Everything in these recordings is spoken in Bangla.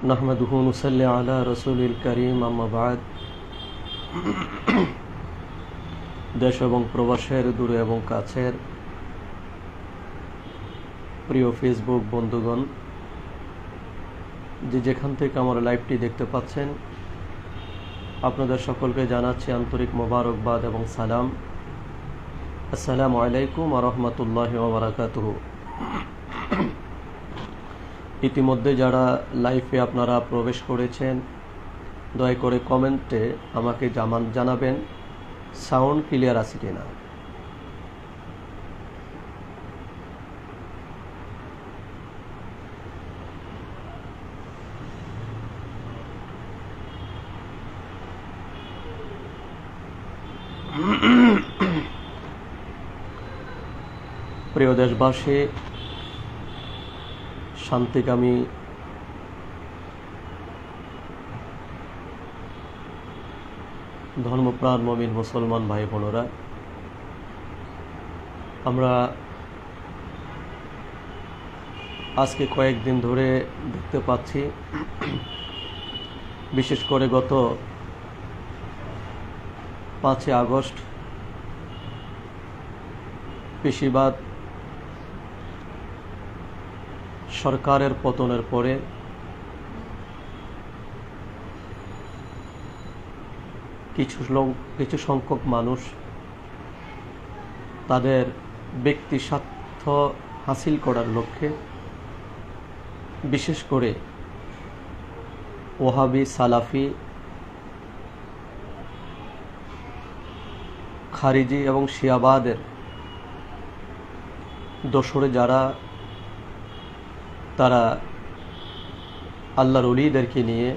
নাহমাদুহু নুসাল্লি আলা রাসূলিল কারীম আম্মা বা'দ। দেশ এবং প্রবাসের দূরে এবং কাছের প্রিয় ফেসবুক বন্ধুগণ, যেখান থেকে আমার লাইভটি দেখতে পাচ্ছেন, আপনাদের সকলকে জানাচ্ছি আন্তরিক মোবারকবাদ এবং সালাম। আসসালামু আলাইকুম ওয়া রাহমাতুল্লাহি ওয়া বারাকাতুহু। ইতিমধ্যে যারা লাইভে আপনারা প্রবেশ করেছেন, দয়া করে কমেন্টে আমাকে জানাবেন সাউন্ড ক্লিয়ার আছে কিনা। প্রিয় দেশবাসী, শান্তিকামী ধর্মপ্রাণ মুমিন মুসলমান ভাই বোনেরা, আমরা আজকে কয়েকদিন ধরে দেখতে পাচ্ছি, বিশেষ করে গত 5 আগস্ট পেশিবাদ সরকারের পতনের পরে কিছু সংখ্যক মানুষ তাদের ব্যক্তি স্বার্থ হাসিল করার লক্ষ্যে, বিশেষ করে ওহাবি, সালাফি, খারিজি এবং শিয়াবাদের দোসরে যারা, তারা আল্লাহর ওলিদেরকে নিয়ে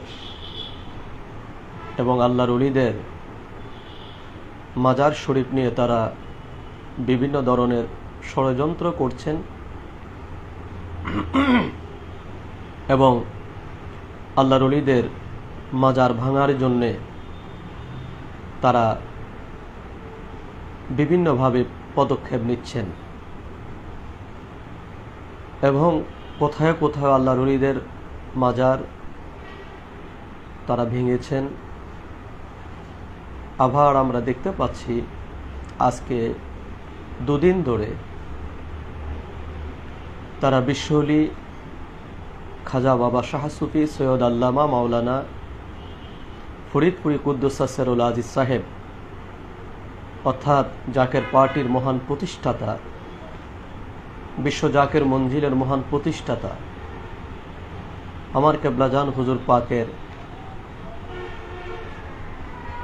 এবং আল্লাহর ওলিদের মাজার শরীফ নিয়ে তারা বিভিন্ন ধরনের ষড়যন্ত্র করছেন এবং আল্লাহর ওলিদের মাজার ভাঙার জন্যে তারা বিভিন্নভাবে পদক্ষেপ নিচ্ছেন এবং কোথায় কোথায় আল্লাহর ওলিদের মাজার তারা ভেঙেছেন। আবার আমরা দেখতে পাচ্ছি আজকে 2 দিন ধরে তারা বিশ্বলি খাজা বাবা শাহ সুফি সৈয়দ আল্লামা মাওলানা ফরিদপুরি কুদ্দুস সিরুল আজিজ সাহেব, অর্থাৎ জাকের পার্টির মহান প্রতিষ্ঠাতা, বিশ্ব জাকের মঞ্জিলের মহান প্রতিষ্ঠাতা আমার কেবলাজান হুজুর পাকের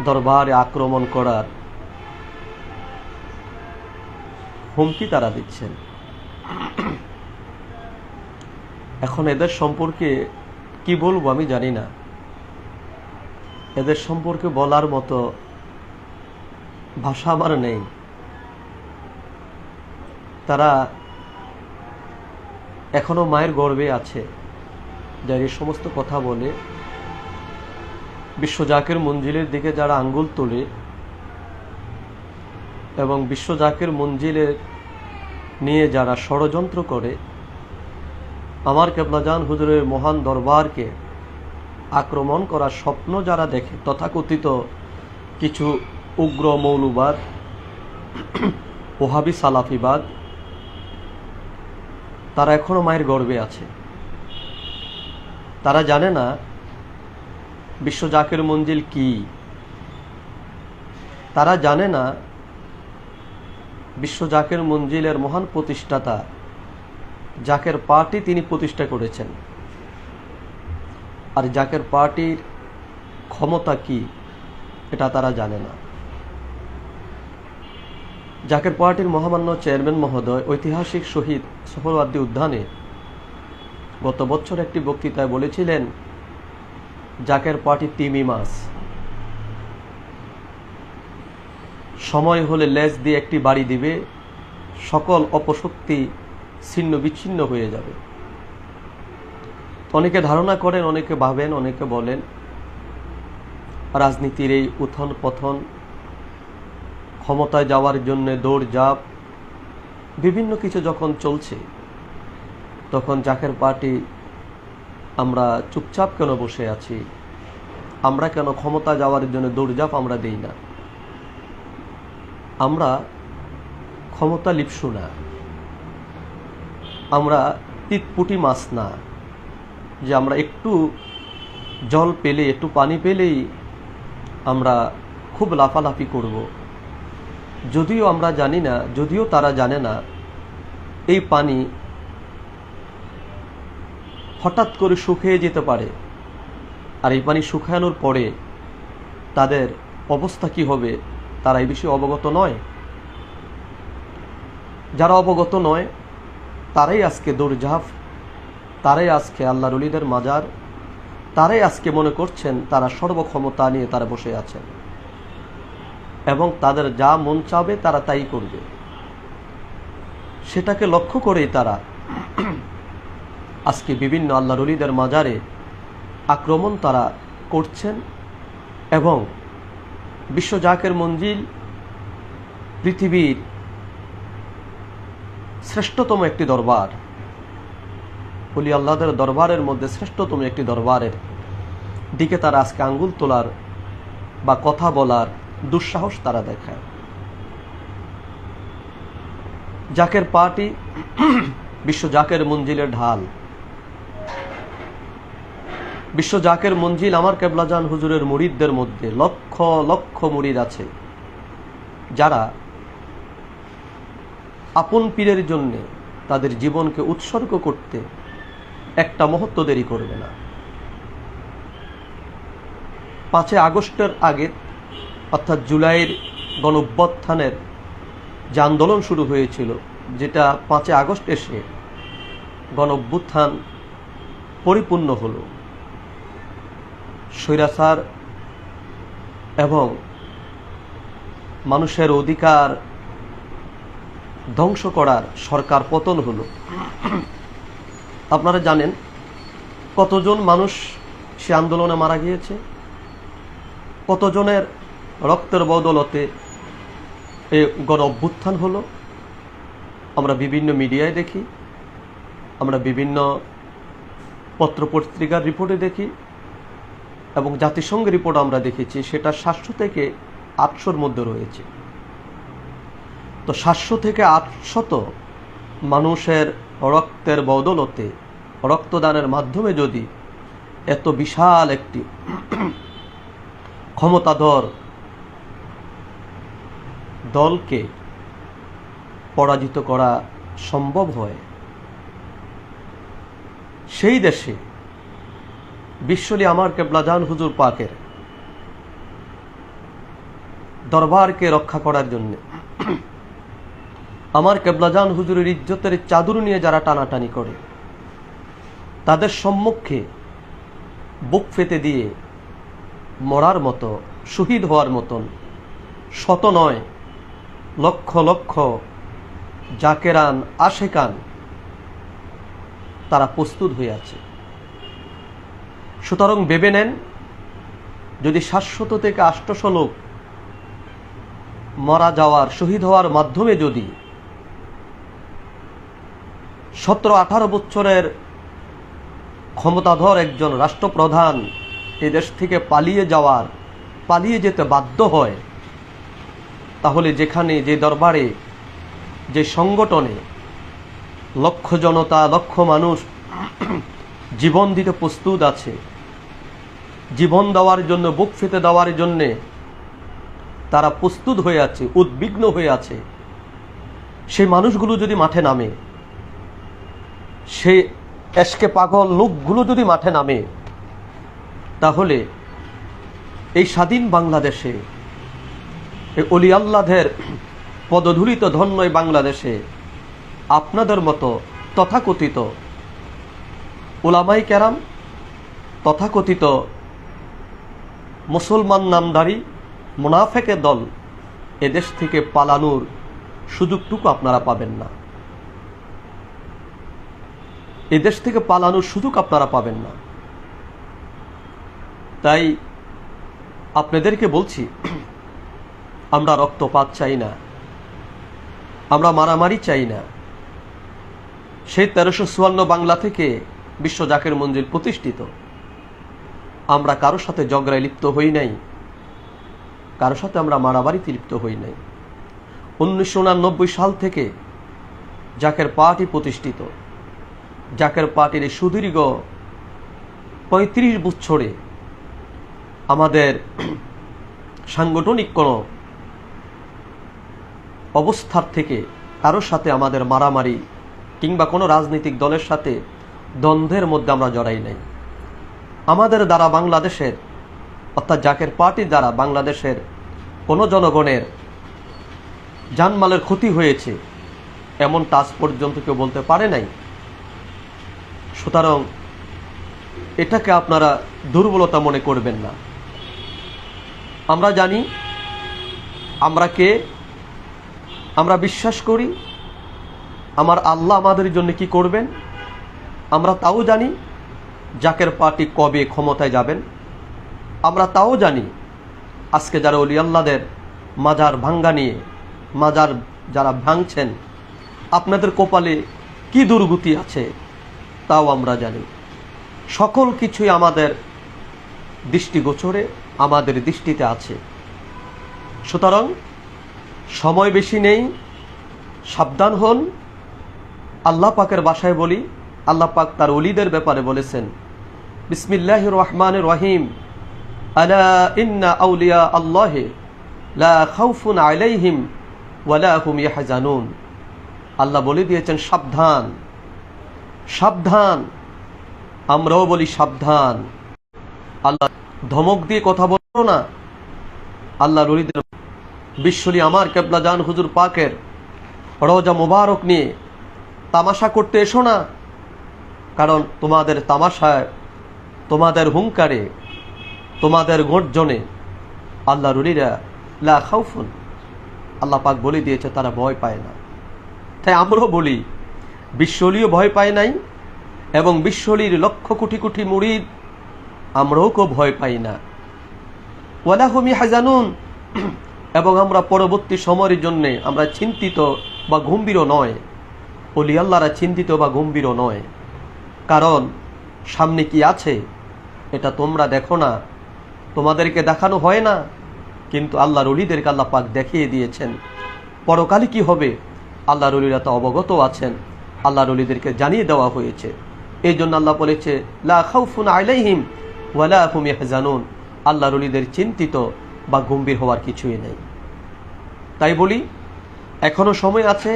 দরবারে আক্রমণ করার হুমকি তারা দিচ্ছেন। এখন এদের সম্পর্কে কি বলবো আমি জানি না। এদের সম্পর্কে বলার মতো ভাষা আমার নেই। তারা এখনো মায়ের গর্ভে আছে, যারা এই সমস্ত কথা বলে, বিশ্ব জাকের মঞ্জিলের দিকে যারা আঙ্গুল তোলে এবং বিশ্ব জাকের মঞ্জিলের নিয়ে যারা ষড়যন্ত্র করে, আমার কেবলাজান হুজুরের মহান দরবারকে আক্রমণ করার স্বপ্ন যারা দেখে, তথাকথিত কিছু উগ্র মৌলবাদ, ওহাবি, সালাফিবাদ, তারা এখনো মায়ের গর্ভে আছে। তারা জানে না বিশ্ব জাকের মঞ্জিল কি। তারা জানে না বিশ্ব জাকের মঞ্জিলের মহান প্রতিষ্ঠাতা জাকের পার্টি তিনি প্রতিষ্ঠা করেছেন, আর জাকের পার্টির ক্ষমতা কি এটা তারা জানে না। জাকের পার্টির মহামান্য চেয়ারম্যান মহোদয় ঐতিহাসিক শহীদ সোহরাওয়ার্দী উদ্যানে গত বছর একটি বক্তৃতায় বলেছিলেন, জাকের পার্টি তিমি মাছ, সময় হলে লেজ দিয়ে একটি বাড়ি দিবে, সকল অপশক্তি ছিন্ন বিচ্ছিন্ন হয়ে যাবে। অনেকে ধারণা করেন, অনেকে ভাবেন, অনেকে বলেন রাজনীতির এই উত্থান পতন, ক্ষমতায় যাওয়ার জন্য দৌড়ঝাঁপ, বিভিন্ন কিছু যখন চলছে, তখন জাকের পার্টি আমরা চুপচাপ কেন বসে আছি? আমরা কেন ক্ষমতা যাওয়ার জন্য দৌড়ঝাঁপ আমরা দেই না? আমরা ক্ষমতা লিপ্সু না, আমরা তিতপুটি মাছ না যে আমরা একটু জল পেলে, একটু পানি পেলেই আমরা খুব লাফালাফি করব। যদিও আমরা জানি না, যদিও তারা জানে না, এই পানি হঠাৎ করে শুকিয়ে যেতে পারে, আর এই পানি শুকানোর পরে তাদের অবস্থা কি হবে তারা এই বিষয়ে অবগত নয়। যারা অবগত নয় তারাই আজকে দৌড়ঝাঁপ, তারাই আজকে আল্লাহর ওলিদের মাজার, তারাই আজকে মনে করছেন তারা সর্বক্ষমতা নিয়ে তারা বসে আছেন এবং তাদের যা মন চাবে তারা তাই করবে। সেটাকে লক্ষ্য করেই তারা আজকে বিভিন্ন আল্লাহর ওলিদের মাজারে আক্রমণ তারা করছেন এবং বিশ্ব জাকের মঞ্জিল পৃথিবীর শ্রেষ্ঠতম একটি দরবার, ওলি আল্লাহদের দরবারের মধ্যে শ্রেষ্ঠতম একটি দরবারের দিকে তারা আজকে আঙ্গুল তোলার বা কথা বলার দুঃসাহস তারা দেখায়। জাকের পার্টি বিশ্ব জাকের মঞ্জিলের ঢাল। বিশ্ব জাকের মঞ্জিল আমার কেবলাজান হুজুরের মুরিদদের মধ্যে লক্ষ লক্ষ মুরিদ আছে যারা আপন পীরের জন্যে তাদের জীবনকে উৎসর্গ করতে একটা মুহূর্ত দেরি করবে না। 5 আগস্টের আগে অর্থাৎ জুলাইয়ের গণঅভ্যুত্থানের যে আন্দোলন শুরু হয়েছিল, যেটা 5 আগস্ট এসে গণঅভ্যুত্থান পরিপূর্ণ হলো, স্বৈরাচার এবং মানুষের অধিকার ধ্বংস করার সরকার পতন হলো। আপনারা জানেন কতজন মানুষ সে আন্দোলনে মারা গিয়েছে, কতজনের রক্তের বদৌলতে এ গণ অভ্যুত্থান হলো। আমরা বিভিন্ন মিডিয়ায় দেখি, আমরা বিভিন্ন পত্রপত্রিকার রিপোর্টে দেখি এবং জাতিসংঘের রিপোর্ট আমরা দেখেছি, সেটা 700 থেকে 800-র মধ্যে রয়েছে। তো 700 থেকে 800 মানুষের রক্তের বদৌলতে, রক্তদানের মাধ্যমে যদি এত বিশাল একটি ক্ষমতাধর দলকে পরাজিত করা সম্ভব হয়, সেই দেশে বিশ্বলি আমার কেবলাজান হুজুর পাকের দরবারকে রক্ষা করার জন্য, আমার কেবলাজান হুজুরের ইজ্জতের চাদর নিয়ে যারা টানাটানি করে, তাদের সম্মুখে বুক পেতে দিয়ে মরার মতো, শহীদ হওয়ার মতন শত নয় লক্ষ লক্ষ জাকেরান আশেকান তারা প্রস্তুত হয়ে আছে। সুতরাং ভেবে নেন, যদি 700 থেকে 800 লোক মারা যাওয়ার, শহীদ হওয়ার মাধ্যমে যদি 17-18 বছরের ক্ষমতাধর একজন রাষ্ট্রপ্রধান এই দেশ থেকে পালিয়ে যেতে বাধ্য হয়, তাহলে যেখানে, যে দরবারে, যে সংগঠনে লক্ষ জনতা, লক্ষ মানুষ জীবন দিতে প্রস্তুত আছে, জীবন দেওয়ার জন্য, বুক ফেতে দেওয়ার জন্যে তারা প্রস্তুত হয়ে আছে, উদ্বিগ্ন হয়ে আছে, সেই মানুষগুলো যদি মাঠে নামে, সে এশকে পাগল লোকগুলো যদি মাঠে নামে, তাহলে এই স্বাধীন বাংলাদেশে, এই অলি আল্লাহদের পদধূলিত ধন্য এই বাংলাদেশে আপনাদের মতো তথাকথিত উলামায়ে কেরাম, তথাকথিত মুসলমান নামধারী মুনাফেকের দল এদেশ থেকে পালানোর সুযোগটুকু আপনারা পাবেন না। এদেশ থেকে পালানোর সুযোগ আপনারা পাবেন না। তাই আপনাদেরকে বলছি, আমরা রক্তপাত চাই না, আমরা মারামারি চাই না। সেই 1354 বাংলা থেকে বিশ্ব জাকির মঞ্জিল প্রতিষ্ঠিত, আমরা কারোর সাথে ঝগড়ায় লিপ্ত হই নাই, কারোর সাথে আমরা মারামারিতে লিপ্ত হই নাই। 1989 সাল থেকে জাকের পার্টি প্রতিষ্ঠিত। জাকের পার্টির এই সুদীর্ঘ 35 বছরে আমাদের সাংগঠনিক কোনো অবস্থার থেকে কারোর সাথে আমাদের মারামারি কিংবা কোনো রাজনৈতিক দলের সাথে দ্বন্দ্বের মধ্যে আমরা জড়াই নাই। আমাদের দ্বারা বাংলাদেশের, অর্থাৎ জাকের পার্টির দ্বারা বাংলাদেশের কোনো জনগণের জানমালের ক্ষতি হয়েছে এমনটা আজ পর্যন্ত কেউ বলতে পারে নাই। সুতরাং এটাকে আপনারা দুর্বলতা মনে করবেন না। আমরা জানি আমরা কে, আমরা বিশ্বাস করি আমার আল্লাহ আমাদের জন্য কি করবেন, আমরা তাও জানি জাকের পার্টি কবে ক্ষমতায় যাবেন, আমরা তাও জানি আজকে যারা ওলি আল্লাহদের মাজার ভাঙ্গা নিয়ে মাজার যারা ভাঙছেন আপনাদের কপালে কি দুর্গতি আছে তাও আমরা জানি। সকল কিছুই আমাদের দৃষ্টিগোচরে, আমাদের দৃষ্টিতে আছে। সুতরাং সময় বেশি নেই, সাবধান হন। আল্লাহ পাকের ভাষায় বলি, আল্লাহ পাক তার ওলিদের ব্যাপারে বলেছেন, বিসমিল্লাহির রহমানির রহিম, আলা ইন্না আউলিয়া আল্লাহি লা খাউফুন আলাইহিম ওয়ালা হুম ইয়াহজানুন। আল্লাহ বলে দিয়েছেন সাবধান, সাবধান। আমরাও বলি সাবধান। আল্লাহ ধমক দিয়ে কথা বলবো না। আল্লাহর ওলিদের বিশ্বলি আমার কেবলা জান হুজুর পাকের রওজা মুবারক নিয়ে তামাশা করতে এসো না, কারণ তোমাদের তামাশায়, তোমাদের হুঙ্কারে, তোমাদের গর্জনে আল্লাহর ওলিরা লা খাউফুন, আল্লাহ পাক বলে দিয়েছে তারা ভয় পায় না। তাই আমরাও বলি বিশ্বলিও ভয় পায় নাই এবং বিশ্বলির লক্ষ কোটি কোটি মুরিদ আমরাও কেউ ভয় পাই না। ওয়ালা হুম ইয়াহজানুন, এবং আমরা পরবর্তী সময়ের জন্য আমরা চিন্তিত বা গম্ভীরও নয়। ওলি আল্লাহরা চিন্তিত বা গম্ভীরও নয়, কারণ সামনে কি আছে এটা তোমরা দেখো না, তোমাদেরকে দেখানো হয় না, কিন্তু আল্লাহর ওলিদেরকে আল্লাহ পাক দেখিয়ে দিয়েছেন। পরকালে কি হবে আল্লাহর ওলিরা তো অবগত আছেন, আল্লাহর ওলিদেরকে জানিয়ে দেওয়া হয়েছে। এই জন্য আল্লাহ বলেছে লা খাউফুন আলাইহিম ওয়ালা হুম ইয়াহজানুন, আল্লাহর ওলিদের চিন্তিত বা গম্ভীর হওয়ার কিছুই নেই। তাই বলি এখনো সময় আছে,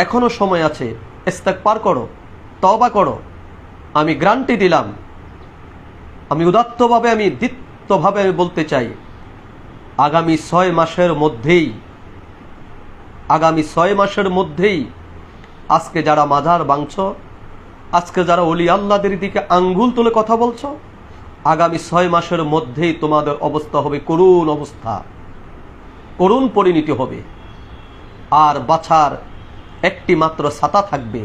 এখনো সময় আছে, ইস্তেগফার করো, তওবা করো। আমি গ্যারান্টি দিলাম, আমি উদাত্তভাবে, আমি দৃপ্তভাবে আমি বলতে চাই, আগামী 6 মাসের মধ্যেই, আগামী 6 মাসের মধ্যেই আজকে যারা মাজার ভাঙছো, আজকে যারা ওলি আল্লাহদের দিকে আঙ্গুল তুলে কথা বলছো, আগামী 6 মাসের মধ্যেই তোমাদের অবস্থা হবে করুণ অবস্থা, করুণ পরিণতি হবে। আর বাছার একটি মাত্র ছাতা থাকবে,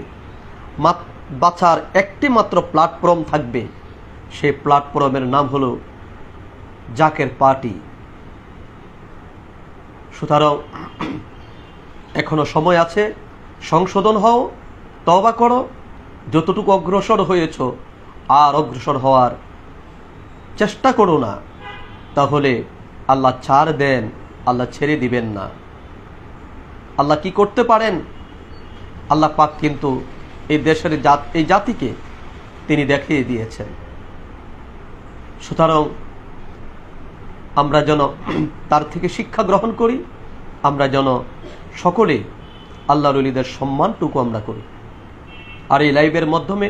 বাছার একটি মাত্র প্ল্যাটফর্ম থাকবে, সেই প্ল্যাটফর্মের নাম হলো জাকের পার্টি। সুতরাং এখনো সময় আছে, সংশোধন হও, তওবা করো। যতটুকু অগ্রসর হয়েছ আর অগ্রসর হওয়ার চেষ্টা করো না, তাহলে আল্লাহ ছাড় দেন, আল্লাহ ছেড়ে দিবেন না। আল্লাহ কি করতে পারেন, আল্লাহ পাক কিন্তু এই দেশের এই জাতিকে তিনি দেখিয়ে দিয়েছেন। সুতরাং আমরা যেন তার থেকে শিক্ষা গ্রহণ করি, আমরা যেন সকলে আল্লাহর ওলিদের সম্মানটুকু আমরা করি। আর এই লাইভের মাধ্যমে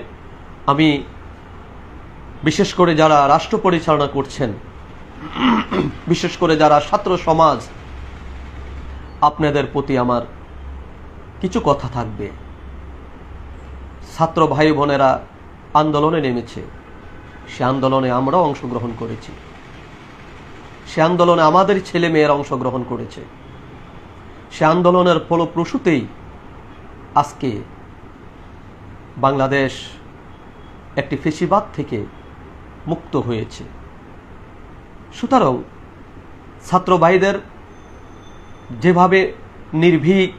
আমি বিশেষ করে যারা রাষ্ট্র পরিচালনা করছেন, বিশেষ করে যারা ছাত্র সমাজ, আপনাদের প্রতি আমার কিছু কথা থাকবে। ছাত্র ভাই বোনেরা আন্দোলনে নেমেছে, সে আন্দোলনে আমরাও অংশগ্রহণ করেছি, সে আন্দোলনে আমাদের ছেলে মেয়েরা অংশগ্রহণ করেছে। সে আন্দোলনের ফলপ্রসূতেই আজকে বাংলাদেশ একটি ফ্যাসিবাদ থেকে মুক্ত হয়েছে। সুতরাং ছাত্র ভাইদের যেভাবে নির্ভীক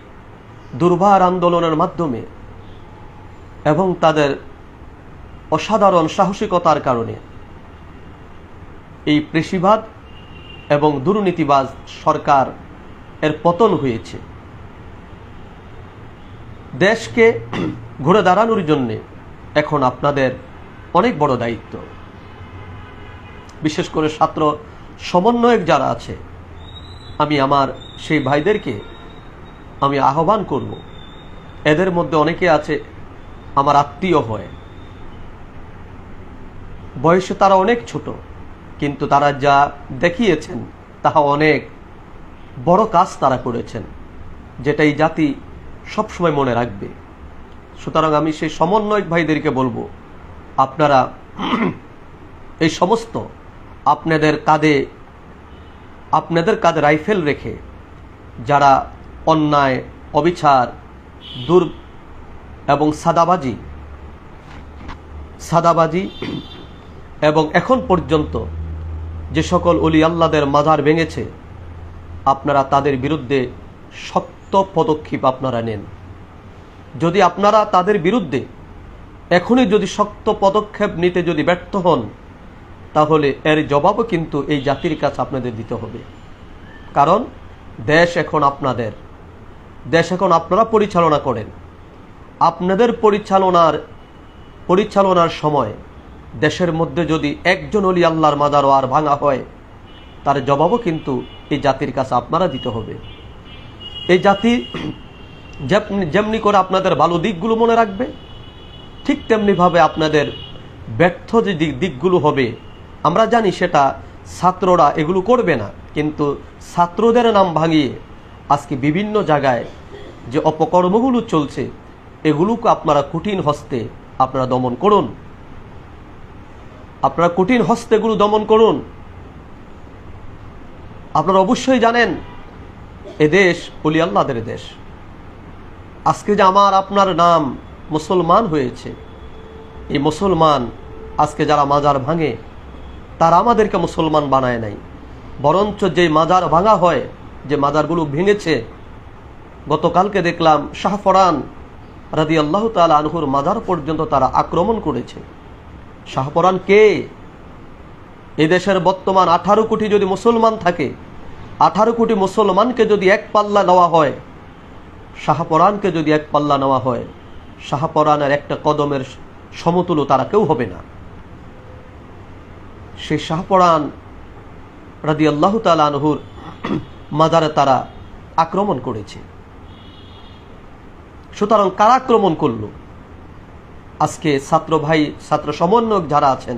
দুর্বার আন্দোলনের মাধ্যমে এবং তাদের অসাধারণ সাহসিকতার কারণে এই পেশিবাদ এবং দুর্নীতিবাজ সরকার এর পতন হয়েছে। দেশকে ঘুরে দাঁড়ানোর জন্য এখন আপনাদের অনেক বড় দায়িত্ব। বিশেষ করে ছাত্র সমন্বয়ক যারা আছে, আমি আমার সেই ভাইদেরকে আমি আহ্বান করব, এদের মধ্যে অনেকে আছে আমার আত্মীয় হয়, বয়সে তারা অনেক ছোট, কিন্তু তারা যা দেখিয়েছেন তাহা অনেক বড় কাজ তারা করেছেন, যেটা এই জাতি সবসময় মনে রাখবে। সুতরাং আমি সেই সমন্বয়ক ভাইদেরকে বলবো, আপনারা এই সমস্ত আপনাদের কাঁধে রাইফেল রেখে যারা অন্যায়, অবিচার, এবং সাদাবাজি এবং এখন পর্যন্ত যে সকল ওলি আল্লাহদের মাজার ভেঙেছে, আপনারা তাদের বিরুদ্ধে শক্ত পদক্ষেপ আপনারা নেন। যদি আপনারা তাদের বিরুদ্ধে এখনই যদি শক্ত পদক্ষেপ নিতে যদি ব্যর্থ হন, তাহলে এর জবাবও কিন্তু এই জাতির কাছে আপনাদের দিতে হবে। কারণ দেশ এখন আপনাদের, দেশ এখন আপনারা পরিচালনা করেন। আপনাদের পরিচালনার সময় দেশের মধ্যে যদি একজন ওলি আল্লাহর মাজারও আর ভাঙা হয়, তার জবাবও কিন্তু এই জাতির কাছে আপনারা দিতে হবে। এই জাতি যেমনি করে আপনাদের ভালো দিকগুলো মনে রাখবে, ঠিক তেমনিভাবে আপনাদের ব্যর্থ যে দিকগুলো হবে, আমরা জানি সেটা ছাত্ররা এগুলো করবে না, কিন্তু ছাত্রদের নাম ভাঙিয়ে আজকে বিভিন্ন জায়গায় যে অপকর্মগুলো চলছে, এগুলোকে আপনারা কঠিন হস্তে আপনারা দমন করুন। আপনারা কঠিন হস্তে এগুলো দমন করুন। আপনারা অবশ্যই জানেন এদেশ ওলি আল্লাহদের দেশ। আজকে যে আমার আপনার নাম মুসলমান হয়েছে, এই মুসলমান আজকে যারা মাজার ভাঙে তারা আমাদেরকে মুসলমান বানায় নাই, বরঞ্চ যে মাজার ভাঙা হয়, যে মাজারগুলো ভেঙেছে, গতকালকে দেখলাম শাহপরান রাদিয়াল্লাহু তাআলা আনহুর মাজার পর্যন্ত তারা আক্রমণ করেছে। শাহপরান কে? এই দেশের বর্তমান 18 কোটি যদি মুসলমান থাকে, 18 কোটি মুসলমানকে যদি এক পাল্লা নেওয়া হয়, শাহপরানকে যদি এক পাল্লা নেওয়া হয়, শাহপরানের একটা কদমের সমতুল্য তারা কেউ হবে না। সেই শাহপরান রাদিয়াল্লাহু তাআলা আনহুর মাজারে তারা আক্রমণ করেছে। সুতরাং কারা আক্রমণ করলো? আজকে ছাত্র সমন্বয়ক যারা আছেন,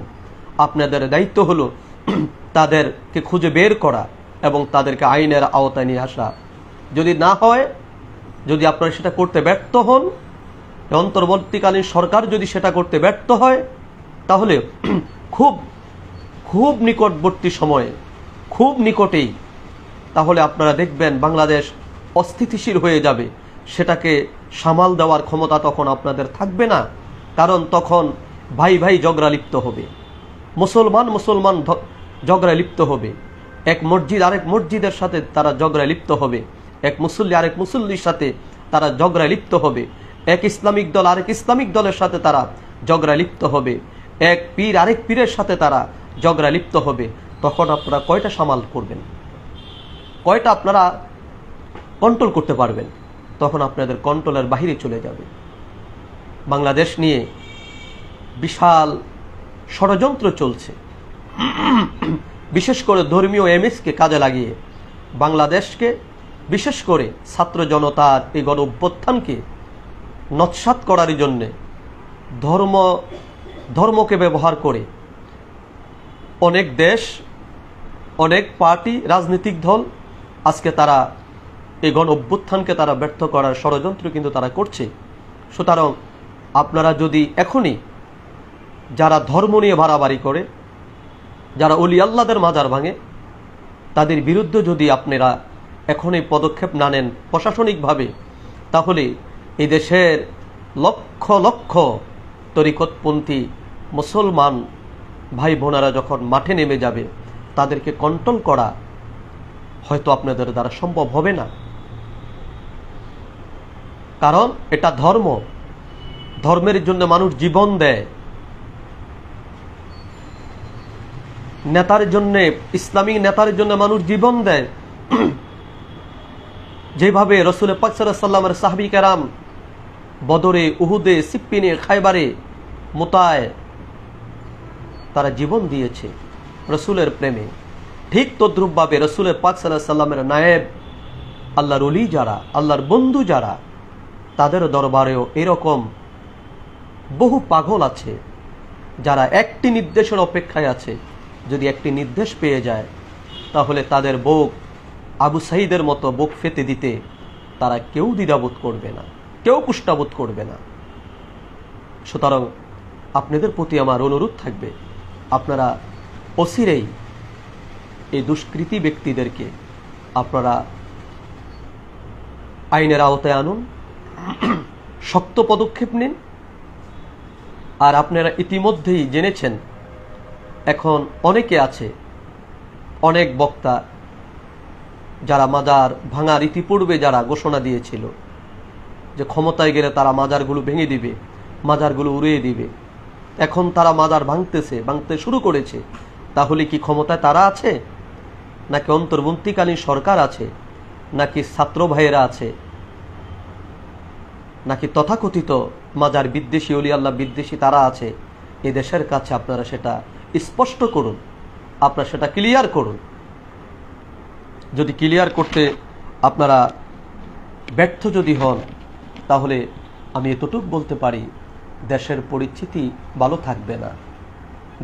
আপনাদের দায়িত্ব হলো তাদেরকে খুঁজে বের করা এবং তাদেরকে আইনের আওতায় নিয়ে আসা। যদি না হয়, যদি আপনারা সেটা করতে ব্যর্থ হন, অন্তর্বর্তীকালীন সরকার যদি সেটা করতে ব্যর্থ হয়, তাহলে খুব নিকটবর্তী সময়ে, খুব নিকটেই, তাহলে আপনারা দেখবেন বাংলাদেশ অস্থিতিশীল হয়ে যাবে। সেটাকে সামাল দেওয়ার ক্ষমতা তখন আপনাদের থাকবে না। কারণ তখন ভাই ভাই ঝগড়া লিপ্ত হবে, মুসলমান ঝগড়ায় লিপ্ত হবে, এক মসজিদ আরেক মসজিদের সাথে তারা ঝগড়ায় লিপ্ত হবে, এক মুসল্লি আরেক মুসল্লির সাথে তারা ঝগড়ায় লিপ্ত হবে, এক ইসলামিক দল আরেক ইসলামিক দলের সাথে তারা ঝগড়ায় লিপ্ত হবে, এক পীর আরেক পীরের সাথে তারা ঝগড়ায় লিপ্ত হবে। তখন আপনারা কয়টা সামাল করবেন? কয়টা আপনারা কন্ট্রোল করতে পারবেন? তখন আপনাদের কন্ট্রোলের বাহিরে চলে যাবে। বাংলাদেশ নিয়ে বিশাল ষড়যন্ত্র চলছে, বিশেষ করে ধর্মীয় এমএসকে কাজে লাগিয়ে বাংলাদেশকে, বিশেষ করে ছাত্র জনতার এই গণ অভ্যুত্থানকে নস্যাৎ করার জন্যে ধর্মকে ব্যবহার করে অনেক দেশ, অনেক পার্টি, রাজনৈতিক দল আজকে তারা এই গণ অভ্যুত্থানকে তারা ব্যর্থ করার ষড়যন্ত্র কিন্তু তারা করছে। সুতরাং আপনারা যদি এখনই যারা ধর্ম নিয়ে বাড়াবাড়ি করে, যারা ওলি আল্লাহদের মাজার ভাঙে, তাদের বিরুদ্ধে যদি আপনারা এখনই পদক্ষেপ না নেন প্রশাসনিকভাবে, তাহলে এই দেশের লক্ষ লক্ষ তরিকতপন্থী মুসলমান ভাই বোনেরা যখন মাঠে নেমে যাবে, তাদেরকে কন্ট্রোল করা হয়তো আপনাদের দ্বারা সম্ভব হবে না। কারণ এটা ধর্ম, ধর্মের জন্য মানুষ জীবন দেয়, নেতার জন্য, ইসলামিক নেতার জন্য মানুষ জীবন দেয়, যেভাবে রসুল পাক সাল্লাল্লাহু আলাইহি ওয়াসাল্লামের সাহাবী কেরাম বদরে, উহুদে, সিপ্পিনে, খায়বারে, মুতায় তারা জীবন দিয়েছে রসুলের প্রেমে, ঠিক তদ্রূপভাবে রসুল পাক সাল্লাল্লাহু আলাইহি ওয়াসাল্লামের নায়েব, আল্লাহর ওলি যারা, আল্লাহর বন্ধু যারা, তাদের দরবারেও এরকম বহু পাগল আছে যারা একটি নির্দেশের অপেক্ষায় আছে। যদি একটি নির্দেশ পেয়ে যায় তাহলে তাদের বুক আবু সাঈদের মতো বুক ফেতে দিতে তারা কেউ দ্বিধাবোধ করবে না, কেউ কুষ্ঠাবোধ করবে না। সুতরাং আপনাদের প্রতি আমার অনুরোধ থাকবে, আপনারা অচিরেই এই দুষ্কৃতী ব্যক্তিদেরকে আপনারা আইনের আওতায় আনুন, শক্ত পদক্ষেপ নিন। আর আপনারা ইতিমধ্যেই জেনেছেন, এখন অনেকে আছে, অনেক বক্তা যারা মাজার ভাঙার ইতিপূর্বে যারা ঘোষণা দিয়েছিল যে ক্ষমতায় গেলে তারা মাজারগুলো ভেঙে দিবে, মাজারগুলো উড়িয়ে দিবে, এখন তারা মাজার ভাঙতে শুরু করেছে। তাহলে কি ক্ষমতায় তারা আছে, নাকি অন্তর্বর্তীকালীন সরকার আছে, নাকি ছাত্র ভাইয়েরা আছে, নাকি তথাকথিত মাজার বিদ্বেষী, অলি আল্লাহ বিদ্বেষী তারা আছে? এ দেশের কাছে আপনারা সেটা স্পষ্ট করুন, আপনারা সেটা ক্লিয়ার করুন। যদি ক্লিয়ার করতে আপনারা ব্যর্থ যদি হন, তাহলে আমি এতটুকু বলতে পারি, দেশের পরিস্থিতি ভালো থাকবে না,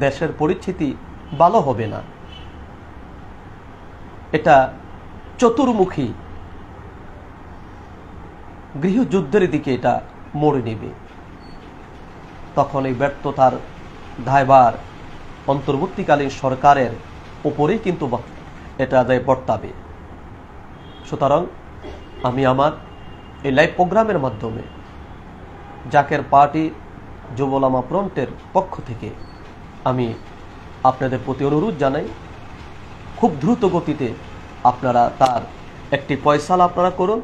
দেশের পরিস্থিতি ভালো হবে না। এটা চতুর্মুখী গৃহযুদ্ধের দিকে এটা মোড়ে নেবে। তখন এই ব্যর্থতার দায়ভার অন্তর্বর্তীকালীন সরকারের উপরেই কিন্তু এটা আদায় বর্তাবে। সুতরাং আমি আমার এই লাইভ প্রোগ্রামের মাধ্যমে জাকের পার্টি যুব উলামা ফ্রন্টের পক্ষ থেকে আমি আপনাদের প্রতি অনুরোধ জানাই, খুব দ্রুত গতিতে আপনারা তার একটি ফয়সালা আপনারা করুন,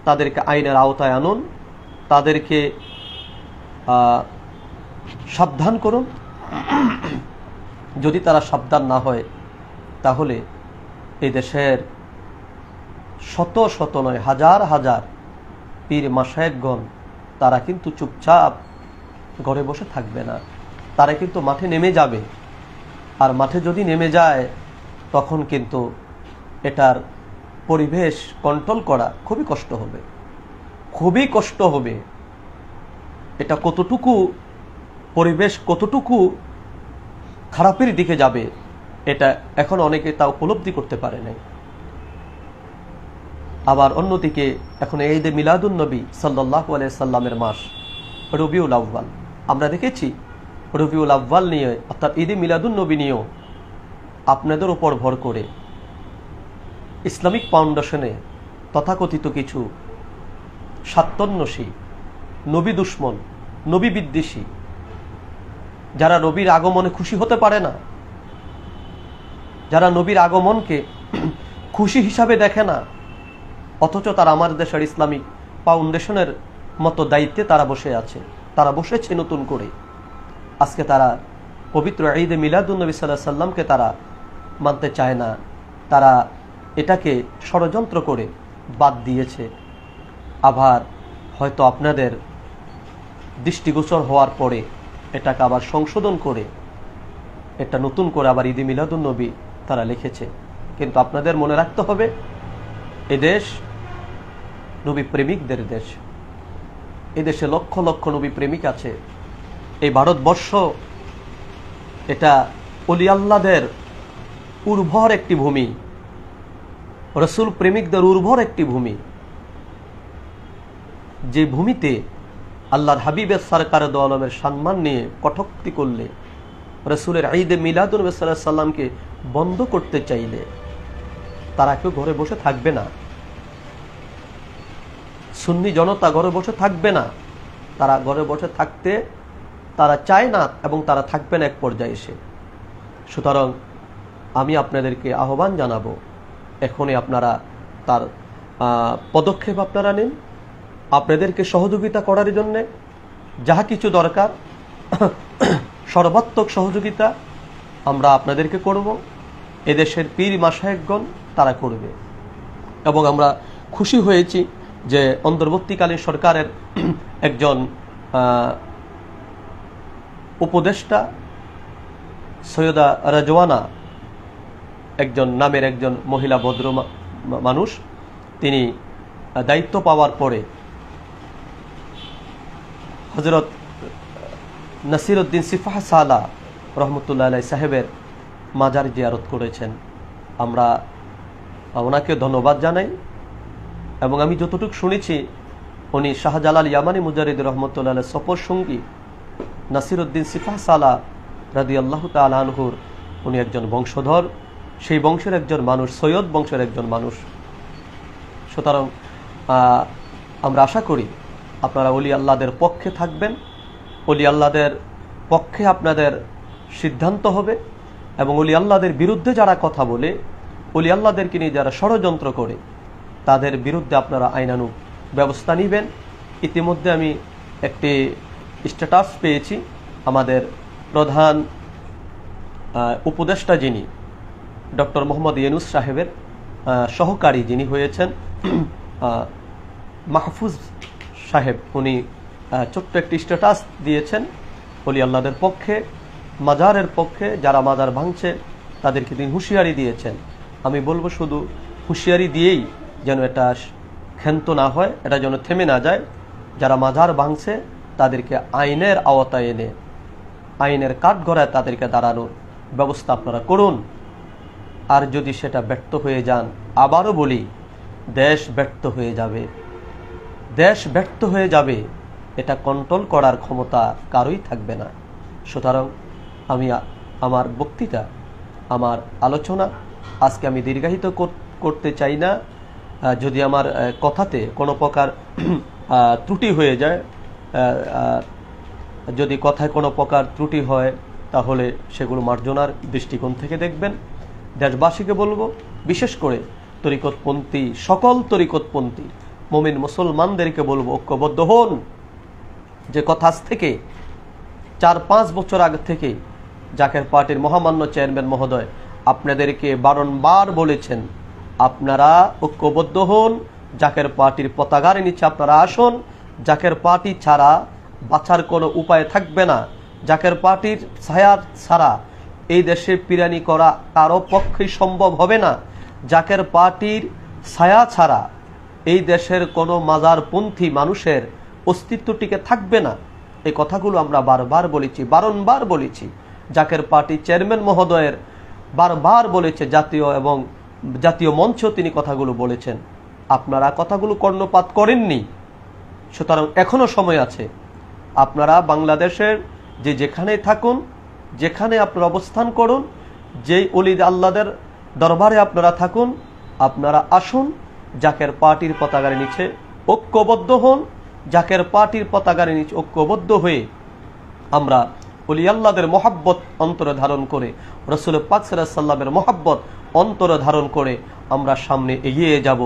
তাদেরকে আইনের আওতায় আনুন, তাদেরকে সাবধান করুন। যদি তারা সাবধান না হয় তাহলে এই দেশের শত শত নয় হাজার হাজার পীর মাশায়েখগণ তারা কিন্তু চুপচাপ ঘরে বসে থাকবে না, তারা কিন্তু মাঠে নেমে যাবে। আর মাঠে যদি নেমে যায় তখন কিন্তু এটার পরিবেশ কন্ট্রোল করা খুবই কষ্ট হবে, খুবই কষ্ট হবে। এটা কতটুকু পরিবেশ কতটুকু খারাপের দিকে যাবে এটা এখন অনেকে তা উপলব্ধি করতে পারে নাই। আবার অন্যদিকে এখন ঈদে মিলাদুন নবী সাল্লাল্লাহু আলাইহি সাল্লামের মাস রবিউল আউয়াল, আমরা দেখেছি রবিউল আউয়াল নিয়ে অর্থাৎ ঈদে মিলাদুন নবী নিয়েও আপনাদের উপর ভর করে ইসলামিক ফাউন্ডেশনে তথাকথিত কিছু স্বার্থন্বেষী, নবী দুশ্মন, নবী বিদ্বেষী, যারা নবীর আগমনে খুশি হতে পারে না, যারা নবীর আগমনকে খুশি হিসাবে দেখে না, অথচ তারা আমার দেশের ইসলামিক ফাউন্ডেশনের মতো দায়িত্বে তারা বসে আছে, তারা বসেছে নতুন করে। আজকে তারা পবিত্র ঈদে মিলাদুন নবী সাল্লাল্লাহু আলাইহি সাল্লামকে তারা মানতে চায় না, তারা এটাকে ষড়যন্ত্র করে বাদ দিয়েছে। আবার হয়তো আপনাদের দৃষ্টিগোচর হওয়ার পরে এটাকে আবার সংশোধন করে এটা নতুন করে আবার ঈদে মিলাদুন নবী তারা লিখেছে। কিন্তু আপনাদের মনে রাখতে হবে, এদেশ নবী প্রেমিকদের দেশ, এদেশে লক্ষ লক্ষ নবী প্রেমিক আছে। এই ভারতবর্ষ এটা ওলি আল্লাহদের উর্বর একটি ভূমি, রসুল প্রেমিকদের উর্বর একটি ভূমি, যে ভূমিতে আল্লাহর হাবিবের সরকার দো আলমের সম্মান নিয়ে কটূক্তি করলে, রসুলের ঈদে মিলাদুন নবী সাল্লাল্লাহু আলাইহি সাল্লামকে বন্ধ করতে চাইলে তারা কেউ ঘরে বসে থাকবে না, সুন্নি জনতা ঘরে বসে থাকবে না, তারা ঘরে বসে থাকতে তারা চায় না এবং তারা থাকবে না এক পর্যায়ে এসে। সুতরাং আমি আপনাদেরকে আহ্বান জানাবো, এখনই আপনারা তার পদক্ষেপ আপনারা নিন, আপনাদেরকে সহযোগিতা করার জন্যে যাহা কিছু দরকার সর্বাত্মক সহযোগিতা আমরা আপনাদেরকে করব, এদেশের পীর মাশায়েখগণ তারা করবে। এবং আমরা খুশি হয়েছি যে অন্তর্বর্তীকালীন সরকারের একজন উপদেষ্টা সৈয়দা রাজওয়ানা একজন নামের একজন মহিলা ভদ্র মানুষ, তিনি দায়িত্ব পাওয়ার পরে হযরত নাসিরউদ্দিন সিফাহ সালাহ রহমতুল্লাহ আলাইহি সাহেবের মাজার জিয়ারত করেছেন। আমরা ওনাকে ধন্যবাদ জানাই। এবং আমি যতটুকু শুনেছি উনি শাহজালাল ইয়ামানি মুজারিদ রহমতুল্লাহ আলাইহি সফর সঙ্গী নাসিরউদ্দিন সিফাহ সালাহ রাদিয়াল্লাহু তাআলা আনহুর উনি একজন বংশধর, সেই বংশের একজন মানুষ, সৈয়দ বংশের একজন মানুষ। সুতরাং আমরা আশা করি আপনারা ওলি আল্লাহদের পক্ষে থাকবেন, ওলি আল্লাহদের পক্ষে আপনাদের সিদ্ধান্ত হবে। এবং ওলি আল্লাহদের বিরুদ্ধে যারা কথা বলে, ওলি আল্লাহদেরকে নিয়ে যারা ষড়যন্ত্র করে, তাদের বিরুদ্ধে আপনারা আইনানুগ ব্যবস্থা নেবেন। ইতিমধ্যে আমি একটি স্ট্যাটাস পেয়েছি আমাদের প্রধান উপদেষ্টা যিনি ডক্টর মোহাম্মদ ইউনূস সাহেবের সহকারী যিনি হয়েছেন মাহফুজ সাহেব, উনি ছোট্ট একটি স্ট্যাটাস দিয়েছেন ওলি আল্লাহদের পক্ষে, মাজারের পক্ষে। যারা মাজার ভাঙছে তাদেরকে তিনি হুঁশিয়ারি দিয়েছেন। আমি বলবো শুধু হুঁশিয়ারি দিয়েই যেন এটা ক্ষান্ত না হয়, এটা যেন থেমে না যায়। যারা মাজার ভাঙছে তাদেরকে আইনের আওতায় এনে আইনের কাঠগড়ায় তাদেরকে দাঁড়ানোর ব্যবস্থা আপনারা করুন। আর যদি সেটা ব্যর্থ হয়ে যান, আবারও বলি, দেশ ব্যর্থ হয়ে যাবে, দেশ ব্যর্থ হয়ে যাবে। এটা কন্ট্রোল করার ক্ষমতা কারোই থাকবে না। সুতরাং আমি আমার বক্তৃতা, আমার আলোচনা আজকে আমি দীর্ঘায়িত করতে চাই না। যদি আমার কথাতে কোনো প্রকার ত্রুটি হয়ে যায়, যদি কথায় কোনো প্রকার ত্রুটি হয়, তাহলে সেগুলো মার্জনার দৃষ্টিকোণ থেকে দেখবেন। দেশবাসীকে বলবো, বিশেষ করে তরিকতপন্থী, সকল তরিকতপন্থী মুমিন মুসলমানদেরকে বলবো, ঐক্যবদ্ধ হন। যে কথা আজ থেকে 4-5 বছর আগে থেকে জাকের পার্টির মহামান্য চেয়ারম্যান মহোদয় আপনাদেরকে বারংবার বলেছেন, আপনারা ঐক্যবদ্ধ হন, জাকের পার্টির পতাকার নিচে আপনারা আসুন। জাকের পার্টি ছাড়া বাঁচার কোনো উপায় থাকবে না। জাকের পার্টির ছায়া ছাড়া এই দেশে পিরানি করা কারো পক্ষেই সম্ভব হবে না। জাকের পার্টির ছায়া ছাড়া এই দেশের কোনো মাজারপন্থী মানুষের অস্তিত্ব টিকে থাকবে না। এই কথাগুলো আমরা বারবার বলেছি, বারংবার বলেছি। জাকের পার্টি চেয়ারম্যান মহোদয়ের বারবার বলেছে, জাতীয় মঞ্চেও তিনি কথাগুলো বলেছেন। আপনারা কথাগুলো কর্ণপাত করেননি। সুতরাং এখনো সময় আছে। আপনারা বাংলাদেশের যেখানেই থাকুন, যেখানে আপনারা অবস্থান করুন, যেই ওলি আল্লাহদের দরবারে আপনারা থাকুন, আপনারা আসুন, জাকের পার্টির পতাকার নিচে ঐক্যবদ্ধ হন। জাকের পার্টির পতাকার নিচে ঐক্যবদ্ধ হয়ে আমরা ওলি আল্লাহদের মহাব্বত অন্তরে ধারণ করে, রাসূল পাক সাল্লাল্লাহু আলাইহি ওয়াসাল্লামের মহাব্বত অন্তরে ধারণ করে আমরা সামনে এগিয়ে যাব।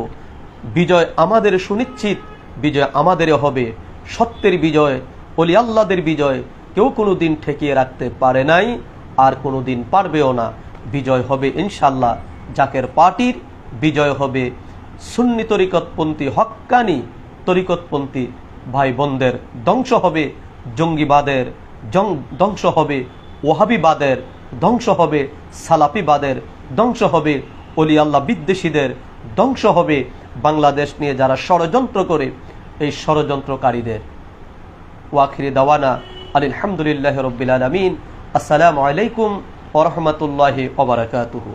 বিজয় আমাদের সুনিশ্চিত, বিজয় আমাদের হবে। সত্যের বিজয়, ওলি আল্লাহদের বিজয় কেউ কোনো দিন ঠেকিয়ে রাখতে পারে নাই, আর কোনো দিন পারবেও না। বিজয় হবে ইনশাআল্লাহ জাকের পার্টির, বিজয় হবে সুন্নি তরিকতপন্থী, হক্কানি তরিকতপন্থী ভাই বোনদের, ধ্বংস হবে জঙ্গিবাদের, ধ্বংস হবে ওয়াহাবিবাদের, ধ্বংস হবে সালাফিবাদের, ধ্বংস হবে ওলি আল্লাহ বিদ্বেষীদের, ধ্বংস হবে বাংলাদেশ নিয়ে যারা ষড়যন্ত্র করে এই ষড়যন্ত্রকারীদের। ওয়াখিরি দাওয়ানা আলহামদুলিল্লাহি রাব্বিল আলামিন। আসসালামু আলাইকুম ওয়া রাহমাতুল্লাহি ওয়া বারাকাতুহু।